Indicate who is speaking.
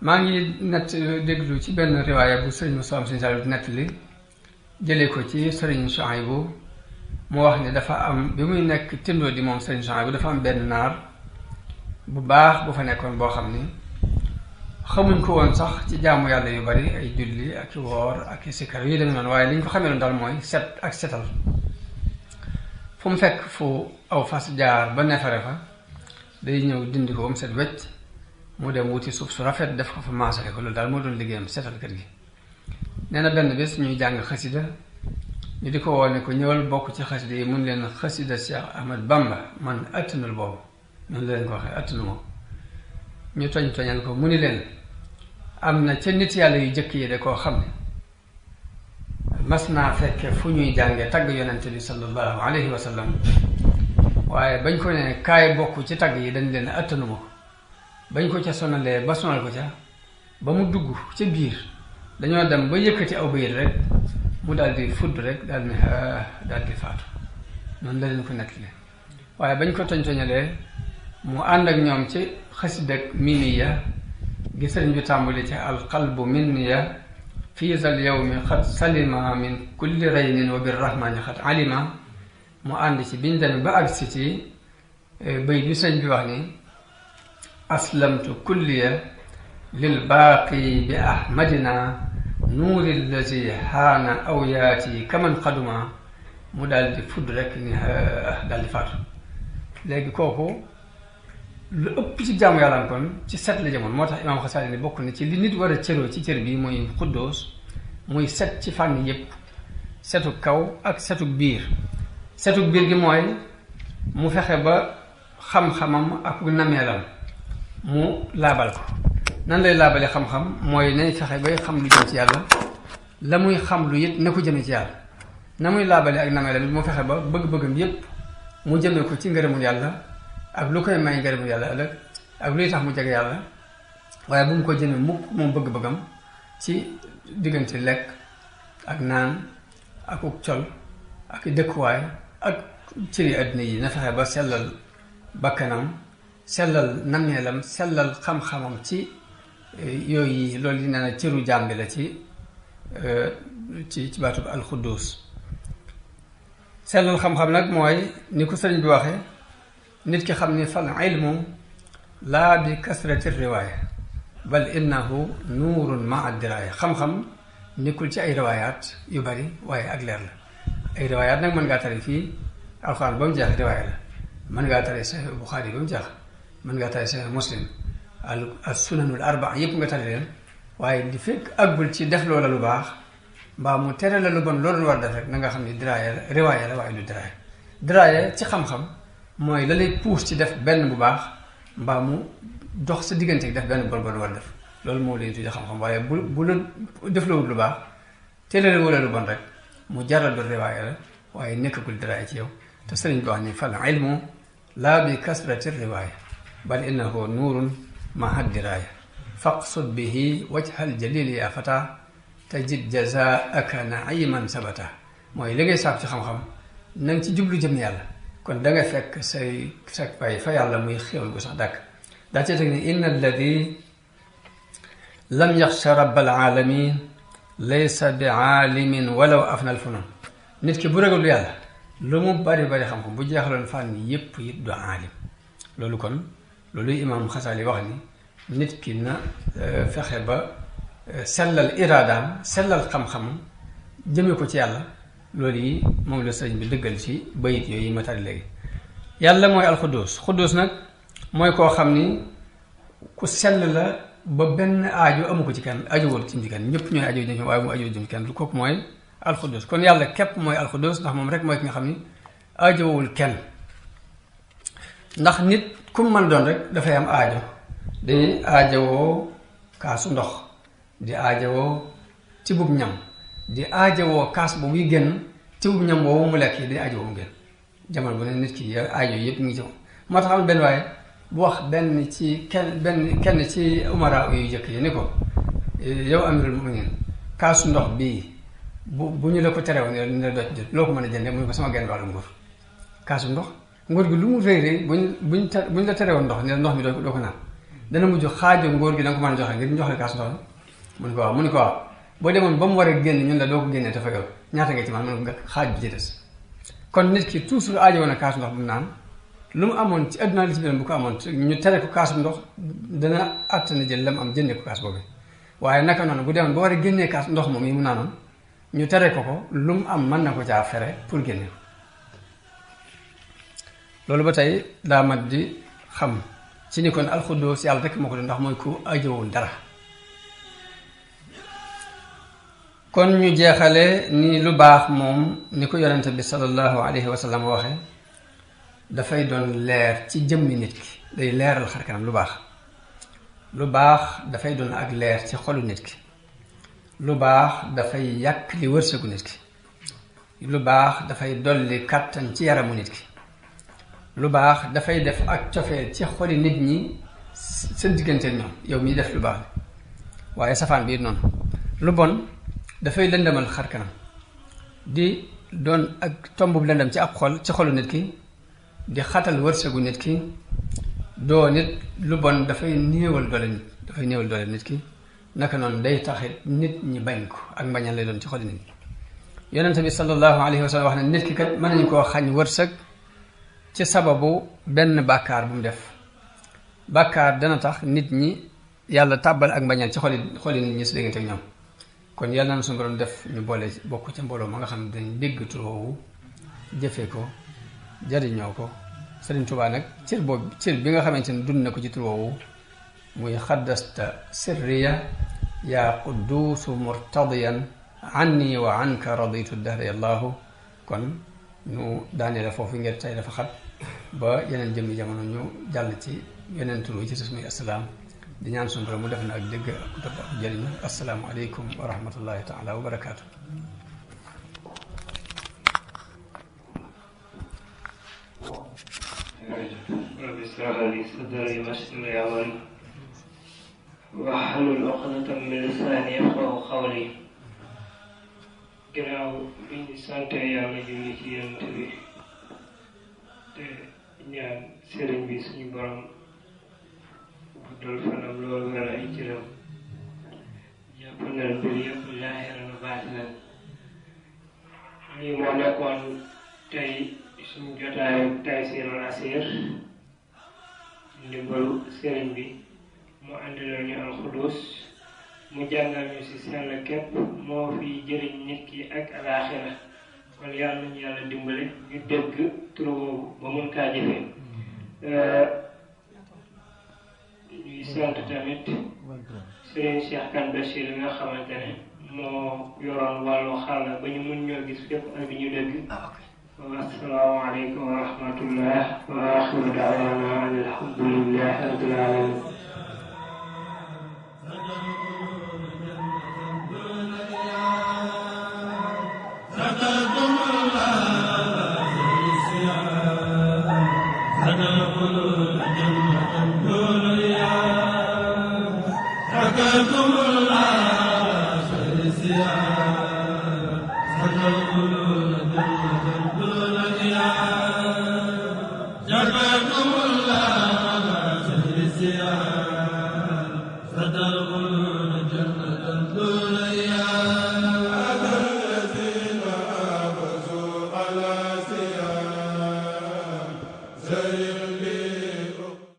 Speaker 1: maa ngi nett déglu ci benn riwaaya bu sëriñ Moussa Sëriñ Saliou nettali jëlee ko ci sëriñ Chouaïbou mu wax ne dafa am bi muy nekk tindoo di moom sëriñ Chouaïbou dafa am benn naar bu baax bu fa nekkoon boo xam ni xamuñ ko woon sax ci jaamu yàlla yu bari ay julli ak i woor ak i sikkar yu demee noonu waaye li ñu ko xamee noonu daal mooy set ak setal fu mu fekk fu aw fas jaar ba nefare fa day ñëw dindi ko ba mu set wecc mu dem wuti suuf su rafet def ko fa maasale ko loolu daal moo doon liggéeyam setal kër gi. nee na benn bés ñuy jàng xasida ñu di ko woo ne ko ñëwal bokk ci xasida yi mun leen xasida Cheikh Ahmad Bamba man attanul boobu noonu la leen ko waxee attanu moom ñu toñal ko mu ni leen am na ca nit yàlla yu jëkk yi de koo xam ne mas naa fekke fu ñuy jànge tagg yonente bi sallallahu alayhi wa sallam waaye bañ ko ne kaay bokk ci tagg yi dañ leen attanu ma ko bañ ko ca sonalee ba sonal ko ca ba mu dugg ca biir dañoo dem ba yëkkati aw bayit rek mu daal di fudd rek daal di faatu noonu la leen ko nettali waaye bañ ko toñalee mu ànd ak ñoom ci xasida ak mimiya gi sëriñ bi tàmbali ci alqalbu minniya fii zal yawmi xat salima min kulli raynin wa birrahmani xat alima mu ànd ci biñ demee ba agsi ci bayit bi sëriñ bi wax ni aslamtu kulliya lil baaqi bi ahmadina nuuri allazi haana aw yaati kaman xaduma mu daal di fudd rek ni daal di faatu léegi kooku lu ëpp ci jaamu yàlla kon ci set la jamono moo tax imaam Xasaali ni bokk na ci li nit war a cëroo ci cër bi muy xuddoos muy set ci fànn yépp setu kaw ak setu biir gi mooy mu fexe ba xam-xamam ak nameelam mu laabal ko nan lay laabale xam-xam mooy nay fexe bay xam lu jëm ci yàlla la muy xam lu it na ko jëme ci yàlla na muy laabale ak nameelam mu fexe ba bëgg-bëggam yépp mu jëme ko ci ngërëmul yàlla ak lu koy may ngërëmul yàlla ëllëg ak luy tax mu jege yàlla waaye bu mu ko jëme mukk moom bëgg-bëggam ci diggante lekk ak naan ak uk col ak dëkkuwaay ak cëri àddina yi na fexe ba sellal bakkanam sellal nameelam sellal xam-xamam ci yooyu loolu yi nee na cëru jaam bi la ci baatub alxudduus sellal xam-xam nag mooy ni ko sëriñ bi waxee nit ki xam ni fal ilmu laa bi kasrati riwaaya bal innahu nuurun maa diraaya xam-xam nekkul ci ay riwaayaat yu bari waaye ak leer la ay riwaayaat nag mën ngaa tari fii alxuraan ba mu jeex riwaaya la mën ngaa tari Sahih Buxaari ba mu jeex mën ngaa tari Sahih Muslim al sunanul arbaa yëpp nga tari leen waaye di fekk àggul ci def loola lu baax mbaa mu tere la lu bon loolu war def rek na nga xam ni diraaya la riwaaya la waaye lu diraaya ci xam-xam mooy la lay puus ci def benn bu baax mbaa mu dox sa diggante def benn bon war def loolu moo lay tuddee xam-xam waaye bu la def lawul lu baax tere la wala lu bon rek mu jaral du riwaaya la waaye nekkagul diraaya ci yow te sëriñ bi wax ni fal ilmu laa bi kasrati riwaaya bal innahu nuurun maha diraaya faqsud bihi wajhal jalili ya fata tajid jazaaka naiman sabata mooy li ngay saab ci xam-xam na nga ci jublu jëm yàlla kon da nga fekk say pay fa yàlla muy xéwal gu sax dàkk daa cee teg ni inna alladi lam yaxsha rabbal alamin laysa bi aalimin walaw afna al funun nit ki bu ragalul yàlla lu mu bari xam-xam bu jeexaloon fànn yépp it du aalim loolu kon loolu imaam Xasaali wax ni nit ki na fexe ba sellal iraadaam sellal xam-xamam jëme ko ci yàlla loolu yi moom la sëriñ bi dëggal ci bayit yooyu ma tari léegi yàlla mooy alxudduus xudduus nag mooy koo xam ni ku sell la ba benn aajo amu ko ci kenn ajowul ci kenn ñëpp ñooy ajo jëm waaye mu ajo jëm ci kenn kooku mooy alxudduus kon yàlla képp mooy alxudduus ndax moom rek mooy ki nga xam ni ajowul kenn ndax nit ku mu mën doon rek dafay am aajo day aajowoo kaasu ndox di aajowoo tibub ñam di aajowoo kaas ba muy génn tibub ñam boobu mu lekk yi day aajowoo mu génn jamono bu ne nit ki aajo yëpp ngi ci moo tax am benn waaye bu wax benn kenn ci umara yu jëkk yi ni ko yow amirul muminin kaasu ndox bii bu ñu la ko terewoon ne la doj jot loo ko mën a jëndee mu ne ko sama genn wàllu nguur kaasu ndox nguur gi lu mu rëy rëy buñ la terewoon ndox ne ndox mi doo ko naan dana mujj xaaju ngóor gi da nga ko mën a joxe ngir ñu joxe kaas ndox mu ne ko waaw mu ne ko waaw boo demoon ba mu war a génn ñun la doo ko génnee dafa yow ñaata nga ci man mu ne ko nga xaaj bi ci des kon nit ki toujours aajo woon a kaas ndox bu mu naan lu mu amoon ci adduna li ci biiram bu ko amoon ñu tere ko kaasum ndox dana àttana jël lam am jëndee ko kaas boobu waaye naka noonu bu demoon ba war a génnee kaas ndox moom yi mu naanoon ñu tere ko lu mu am mën na ko caa fere pour génne ko loolu ba tey daa mat di xam ci ni kon alxudduus yàlla rek moo ko doon ndax mooy ku ajowul dara kon ñu jeexale ni lu baax moom ni ko yonente bi sallallahu alayhi wa sallam waxe dafay doon leer ci jëmmi nit ki day leeral xar kanam lu baax dafay doon ak leer ci xolu nit ki lu baax dafay yàq li wërsëgu nit ki lu baax dafay dolli kàttan ci yaramu nit ki lu baax dafay def ak cofeel ci xoli nit ñi seen diggante ñoom yow miy def lu baax waaye safaan biir noonu lu bon dafay lëndamal xar kanam di doon ak tomb bu lëndam ci ab xol ci xolu nit ki di xatal wërsëgu nit ki doo nit lu bon dafay néewal doole nit ki naka noonu day taxit nit ñi bañ ko ak mbañal lay doon ci xoli nit ñi yonente bi sallallahu alayhi wa sallam wax ne nit ki kat mën nañu koo xañ wërsëg ci sababu benn bàkkaar bu mu def bàkkaar dana tax nit ñi yàlla tàbbal ak mbañal ci xoli nit ñi si diggante ak ñoom kon yàlla na suñu borom def ñu boole bokk ca mbooloo ma nga xam ne dañ dégg tur woowu jëfee ko jariñoo ko Sëriñ Tuubaa nag cër bi nga xamante ne dund na ko ci tur woowu muy xaddasta sirriya yaa qudduusu murtadiyan anni wa anka raditu dahra yallaahu kon ñu daanee la foofu ngir tey dafa xat ba yeneen jëmmi jamono ñu jàll ci yeneen tur wi ci sus muy asalaam di ñaan suñu borom mu def na ak dégg ak topp ak jëriñu asalaamu aleykum wa rahmatullahi taala wa barakaatu
Speaker 2: رب اشرح لي صدري ويسر لي امري واحلل عقدة من لساني يفقهوا قولي ginnaaw bi ñu sante yàlla julli ci yonent bi te ñaan sëriñ bi suñu borom guddal fanam loolu wér ay cëram jàppandal mbir yëpp laahiran wa baatinan lii moo nekkoon tey suñu jotaayu Taysiirul Asiir ndimbalu sëriñ bi mu àndiloo ñu alxudus mu jàngal ñu ci sell képp moo fi jëriñ nit ki ak alaaxira kon yàlla nañu yàlla dimbale ñu dégg tur boobu ba mun kaa jëfee ñuy sant tamit Serigne Cheikh Kane Bachir nga xamante ne moo yoroon wàllu xarala ba ñu mun ñoo gis fépp ak ñu dégg assalaamu aleykum wa rahmatullah wa axiru daawaana an alhamdulillahi rabbil alamin
Speaker 3: زين